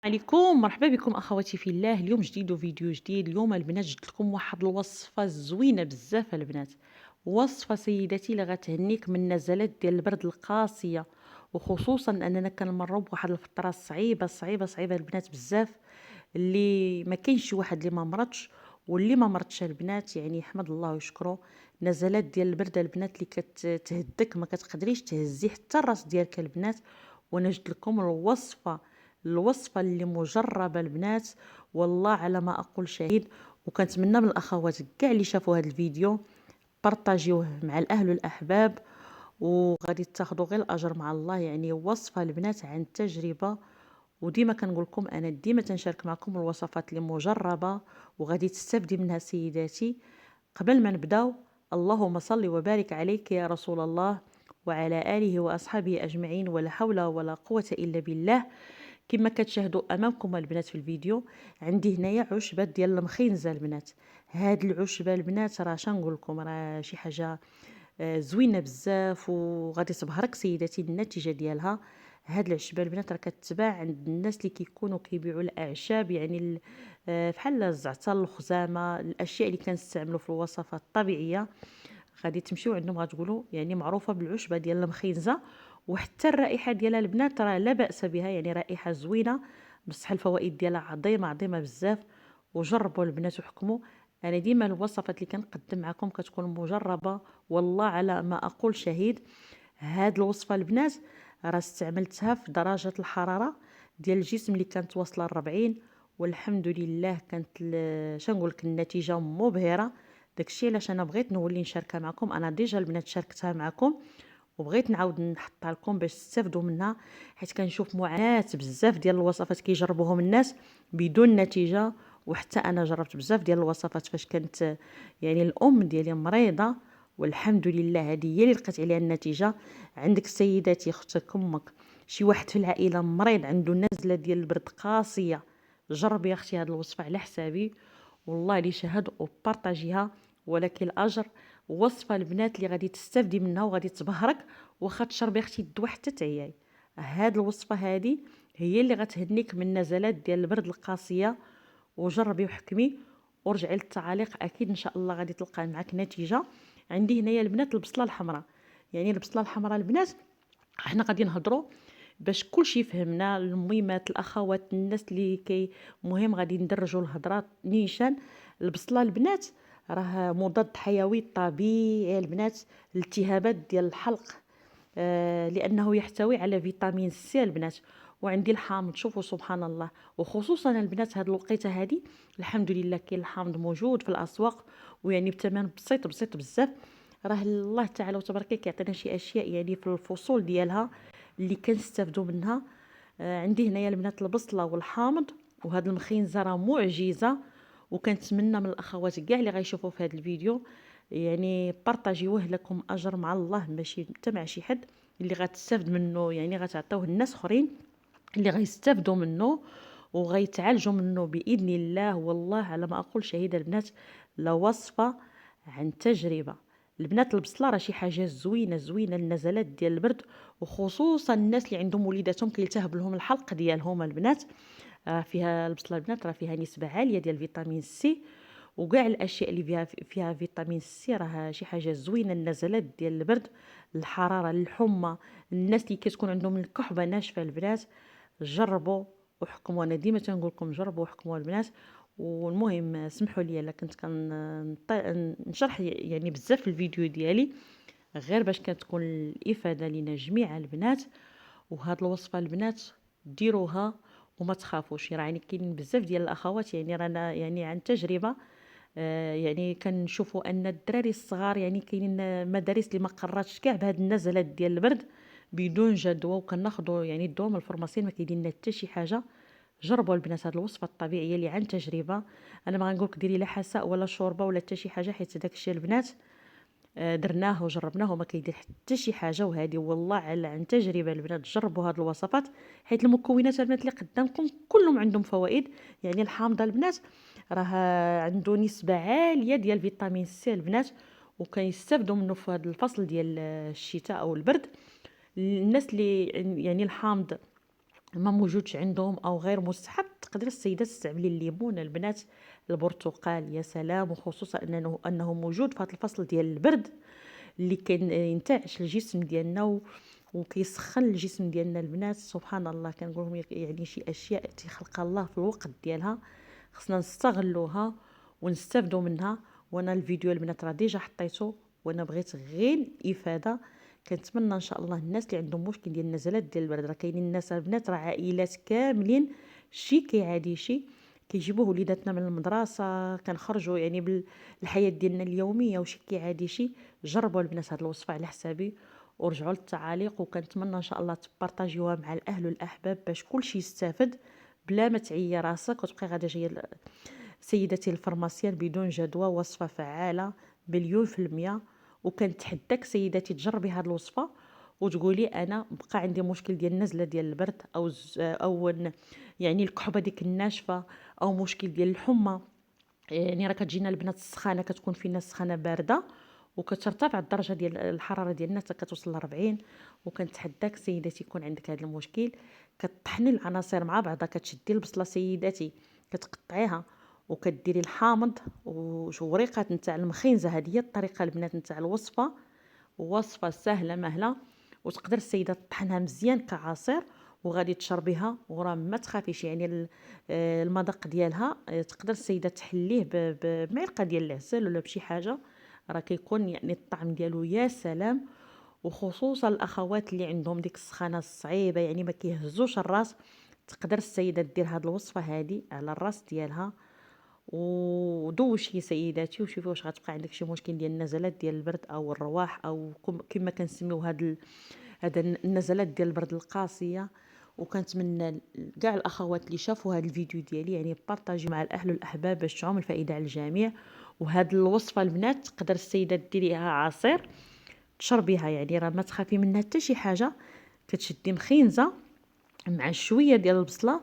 عليكم، مرحبا بكم اخواتي في الله. اليوم جديد وفيديو جديد. اليوم البنات جبت لكم واحد الوصفه زوينه بزاف البنات. وصفه سيداتي اللي غتهنيك من نزلات ديال البرد القاسيه، وخصوصا اننا كنمروا بواحد الفتره صعيبه البنات بزاف، اللي ما كاينش شي واحد اللي ما مرضش، واللي ما مرضش البنات يعني يحمد الله ويشكره. نزلات ديال البرد البنات اللي كتهدك، ما كتقدريش تهزي حتى الراس ديالك البنات. وانا جبت لكم الوصفه اللي مجربه البنات، والله على ما اقول شهيد. وكنتمنى من الاخوات كاع اللي شافوا هذا الفيديو بارطاجيوه مع الاهل والاحباب، وغادي تاخذوا غير الاجر مع الله. يعني وصفه البنات عن تجربه، وديما كنقول لكم انا ديما تنشارك معكم الوصفات اللي مجربه وغادي تستافدي منها سيداتي. قبل ما نبداو، اللهم صل وبارك عليك يا رسول الله وعلى اله واصحابه اجمعين، ولا حول ولا قوه الا بالله. كما كتشاهدوا امامكم البنات في الفيديو، عندي هنايا عشبه ديال المخينزه البنات. هاد العشبه البنات راه شنقول لكم، راه شي حاجه زوينه بزاف وغادي تبهرك سيداتي النتيجه ديالها. هاد العشبه البنات راه كتباع عند الناس اللي كيكونوا كيبيعوا الاعشاب، يعني بحال الزعتر، الخزامه، الاشياء اللي كنستعملوا في الوصفات الطبيعيه. غادي تمشيو عندهم غتقولوا يعني معروفه بالعشبه ديال المخينزه. وحتى الرائحه ديالها البنات راه لا باس بها، يعني رائحه زوينه، بصح الفوائد ديالها عظيمه بزاف. وجربوا البنات وحكموا. انا ديما الوصفات اللي كنقدم معكم كتكون مجربه، والله على ما اقول شهيد. هاد الوصفه البنات راه استعملتها في درجه الحراره ديال الجسم اللي كانت واصله 40، والحمد لله كانت شنقول لك النتيجه مبهره. داكشي علاش انا بغيت نولي نشاركها معكم. انا ديجا البنات شاركتها معكم، وبغيت نعاود نحطها لكم باش تستافدوا منها، حيت كنشوف معاناه بزاف ديال الوصفات كيجربوهم الناس بدون نتيجه. وحتى انا جربت بزاف ديال الوصفات فاش كانت يعني الام ديالي مريضه، والحمد لله هذه هي اللي لقيت عليها النتيجه. عندك سيداتي اختك امك شي واحد في العائله مريض عنده نزله ديال البرد قاسيه، جربي يا اختي هذه الوصفه على حسابي، والله لي شهد وبارطاجيها. ولكن الاجر وصفه البنات اللي غادي تستافدي منها وغادي تبهرك، واخا تشربي اختي الدواء حتى تعياي. هاد الوصفه هذه هي اللي غتهنيك من نزلات ديال البرد القاسيه. وجربي وحكمي ورجعي للتعاليق، اكيد ان شاء الله غادي تلقى معك نتيجه. عندي هنايا البنات البصله الحمراء. يعني البصله الحمراء البنات احنا غادي نهضروا باش كلشي فهمنا، المهمات الاخوات الناس اللي مهم غادي ندرجوا الهضره نيشان. البصله البنات راه مضاد حيوي طبيعي البنات، الالتهابات ديال الحلق، لانه يحتوي على فيتامين سي البنات. وعندي الحامض، شوفوا سبحان الله. وخصوصا البنات هاد الوقيته هادي الحمد لله كاين الحامض موجود في الاسواق، ويعني بثمن بسيط بزاف. راه الله تعالى وتبارك كيعطينا شي اشياء يعني في الفصول ديالها اللي كنستافدوا منها. عندي هنايا البنات البصله والحامض، وهاد المخينزه راه معجزه. وكنتمنى من الاخوات كاع اللي غيشوفوا في هذا الفيديو يعني بارطاجيوه، لكم اجر مع الله ماشي حتى مع شي حد. اللي غتستافد منه يعني غتعطيوه الناس اخرين اللي غيستافدوا منه وغيتعالجوا منه باذن الله. والله على ما اقول شهيده البنات، لا وصفه عن تجربه. البنات البصله راه شي حاجه زوينه للنزلات ديال البرد، وخصوصا الناس اللي عندهم وليداتهم كيلتهب لهم الحلق ديالهم البنات. فيها البصله البنات راه فيها نسبه عاليه ديال فيتامين سي، وكاع الاشياء اللي فيها فيتامين سي راه شي حاجه زوينه. النزلات ديال البرد، الحراره، الحمى، الناس اللي كتكون عندهم الكحبه ناشفه البنات، جربوا وحكموا. انا ديما تنقول لكم جربوا وحكموا البنات. والمهم سمحوا لي الا كنت نشرح يعني بزاف في الفيديو ديالي، غير باش كتكون الافاده لينا جميع البنات. وهاد الوصفه البنات ديروها وما تخافوش. يعني كاين بزاف ديال الاخوات يعني رانا يعني عن تجربه، يعني كنشوفوا ان الدراري الصغار يعني كاينين مدارس اللي ما قراتش كاع بهاد النزلات ديال البرد بدون جدوى، وكناخذوا يعني الدواء من الفرماسيين ما كيدير لنا حتى شي حاجه. جربوا البنات هاد الوصفه الطبيعيه اللي عن تجربه. انا ما غنقولك ديري لا حساء ولا شوربه ولا حتى شي حاجه، حيت داك الشيء البنات درناه وجربناه وما كيدير حتى شي حاجه. وهذه والله على عن تجربه البنات. جربوا هاد الوصفات حيت المكونات البنات اللي قدامكم كلهم عندهم فوائد. يعني الحامضه البنات راه عنده نسبه عاليه ديال فيتامين سي البنات، وكيستافدوا منه في هذا الفصل ديال الشتاء او البرد. الناس اللي يعني الحامض ما موجودش عندهم أو غير مستحب، تقدر السيدة تستعملي الليمون البنات، البرتقال، يا سلام، وخصوصًا أنه موجود في هاد الفصل ديال البرد اللي ينتعش الجسم ديالنا وكيسخّن الجسم ديالنا البنات. سبحان الله، كنقول لهم يعني شي أشياء تيخلقها الله في الوقت ديالها، خصنا نستغلوها ونستافدوا منها. وأنا الفيديو البنات راه ديجا حطيته، وأنا بغيت غير الإفادة. كنتمنى إن شاء الله الناس اللي عندهم مشكل ديال النزلات ديال البرد، راه كاينين الناس البنات، راه عائلات كاملين شي كيعادي شي كيجيبوا وليداتنا من المدرسة، كنخرجوا يعني الحياة ديالنا اليومية وشي كيعادي شي. جربوا البنات هاد الوصفة على حسابي ورجعوا للتعاليق، وكنتمنى ان شاء الله تبارطاجيوها مع الاهل والاحباب باش كلشي يستافد بلا ما تعيي راسك وتبقي غادا جايه سيدتي الفرماسيان بدون جدوى. وصفة فعالة مليون في المية، وكنتحداك سيدتي تجربي هاد الوصفة وتقولي انا بقى عندي مشكل ديال النزله ديال البرد يعني الكحبه ديك الناشفه، او مشكل ديال الحمى. يعني راه كتجينا البنات السخانه، كتكون فينا السخانه بارده وكترتفع الدرجه ديال الحراره ديالنا حتى كتوصل ل 40. وكنتحداك سيداتي يكون عندك هذا المشكل، كطحني العناصر مع بعضها، كتشدي البصله سيداتي كتقطعيها وكديري الحامض ووريقات نتاع المخينزه. هذه هي الطريقه البنات نتاع الوصفه، وصفه سهله مهله، وتقدر السيده تطحنها مزيان كعصير وغادي تشربيها وراه ما تخافيش. يعني المذاق ديالها تقدر السيده تحليه بمعلقه ديال العسل ولا بشي حاجه، راه كيكون يعني الطعم ديالو يا سلام. وخصوصا الاخوات اللي عندهم ديك السخانه الصعيبه، يعني ما كيهزوش الراس، تقدر السيده دير هاد الوصفه هادي على الراس ديالها ودوشي سيداتي وشوفي واش غتبقى عندك شي مشكل ديال النزلات ديال البرد او الرواح، او كما كنسميو هذا النزلات ديال البرد القاسيه. وكنتمنى كاع الاخوات اللي شافوا هذا الفيديو ديالي يعني بارطاجي مع الاهل والاحباب باش تعم الفائده على الجميع. وهاد الوصفه البنات تقدر السيده ديريها عصير تشربيها، يعني راه ما تخافي منها حتى شي حاجه. كتشدي مخينزه مع شويه ديال البصله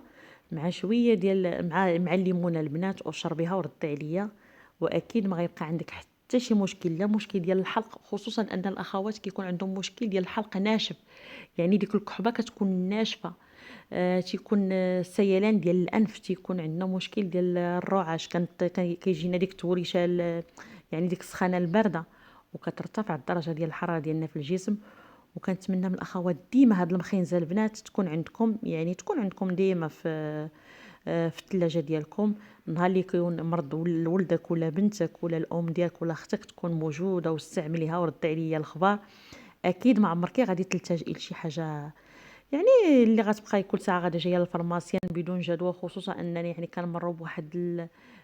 مع شويه ديال مع الليمونه البنات وشربيها وردي عليا، واكيد ما غيبقى عندك حتى شي مشكل، لا مشكل ديال الحلق، خصوصا ان الاخوات كيكون عندهم مشكل ديال الحلق ناشف، يعني ديك الكحبه كتكون ناشفه. تيكون السيلان ديال الانف، تيكون عندنا مشكل ديال الرعاش، كيجينا ديك التوريشه يعني ديك السخانه البارده، وكترتفع الدرجه ديال الحراره ديالنا في الجسم. وكنتمنى من الاخوات ديما هاد المخينزه البنات تكون عندكم، يعني تكون عندكم ديما في الثلاجه ديالكم. نهار اللي يكون مرض ولدك ولا بنتك ولا الام ديالك ولا اختك تكون موجوده واستعمليها وردي عليا الخبار. اكيد ما عمرك غادي تلتجئي لشي حاجه يعني اللي غتبقاي كل ساعه غادا جايه للفرماسيان بدون جدوى. خصوصا انني يعني كنمروا بواحد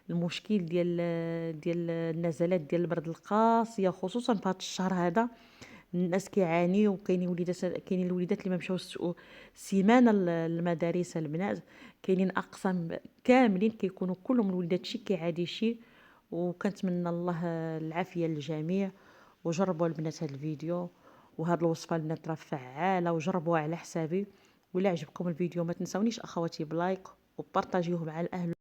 المشكل ديال النزلات ديال البرد القاسيه، خصوصا في هذا الشهر هذا الناس كيعانيو. كاينين الوليدات اللي ما مشاوش سيمانه للمدارس البنات، كاينين اقسام كاملين كيكونوا كلهم الوليدات شي كيعادي شي. وكنتمنى الله العافيه للجميع. وجربوا البنات هذا الفيديو وهاد الوصفه البنات راه فعاله، وجربوها على حسابي. ولا عجبكم الفيديو ما تنسونيش اخواتي بلايك وبارطاجيوه مع الاهل